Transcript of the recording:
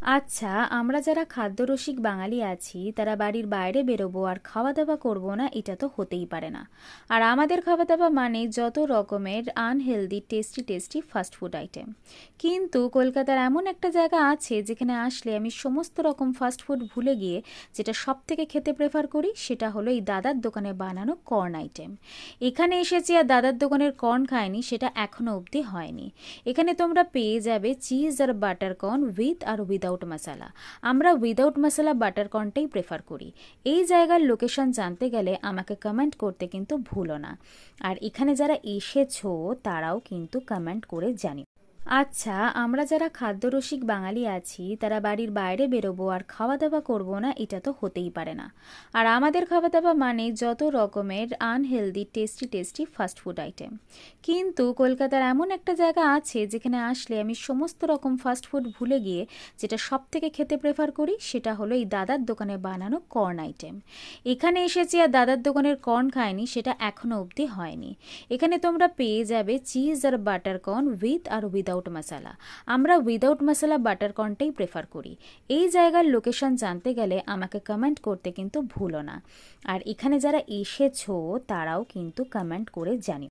আচ্ছা, আমরা যারা খাদ্যরসিক বাঙালি আছি তারা বাড়ির বাইরে বেরোবো আর খাওয়া দাওয়া করবো না, এটা তো হতেই পারে না। আর আমাদের খাওয়া দাওয়া মানে যত রকমের unhealthy tasty tasty fast food item. কিন্তু কলকাতার এমন একটা জায়গা আছে যেখানে আসলে আমি সমস্ত রকম ফাস্ট ফুড ভুলে গিয়ে যেটা সব থেকে খেতে প্রেফার করি সেটা হলো এই দাদার দোকানে বানানো কর্ন আইটেম। এখানে এসেছি আর দাদার দোকানের কর্ন খাইনি সেটা এখনো অবধি হয়নি। এখানে তোমরা পেয়ে যাবে চিজ আর বাটার কর্ন উইথ আর উইদাউট মশলা। আমরা উইদাউট মশলা বাটার কর্নটাই প্রেফার করি। এই জায়গার লোকেশন জানতে গেলে আমাকে কমেন্ট করতে কিন্তু ভুলো না। আর এখানে যারা এসেছো তারাও কিন্তু কমেন্ট করে জানি। আচ্ছা, আমরা যারা খাদ্যরসিক বাঙালি আছি তারা বাড়ির বাইরে বেরোবো আর খাওয়া দাওয়া করবো না, এটা তো হতেই পারে না। আর আমাদের খাওয়া দাওয়া মানে যত রকমের unhealthy tasty tasty fast food item. কিন্তু কলকাতার এমন একটা জায়গা আছে যেখানে আসলে আমি সমস্ত রকম ফাস্ট ফুড ভুলে গিয়ে যেটা সব থেকে খেতে প্রেফার করি সেটা হলো এই দাদার দোকানে বানানো কর্ন আইটেম। এখানে এসেছি আর দাদার দোকানের কর্ন খাইনি সেটা এখনো অবধি হয়নি। এখানে তোমরা পেয়ে যাবে চিজ আর বাটার কর্ন উইথ আর উইদাউট মশলা। আমরা উইদাউট মশলা বাটার কর্নটাই প্রেফার করি। এই জায়গার লোকেশন জানতে গেলে আমাকে কমেন্ট করতে কিন্তু ভুলো না। আর এখানে যারা এসেছো তারাও কিন্তু কমেন্ট করে জানি।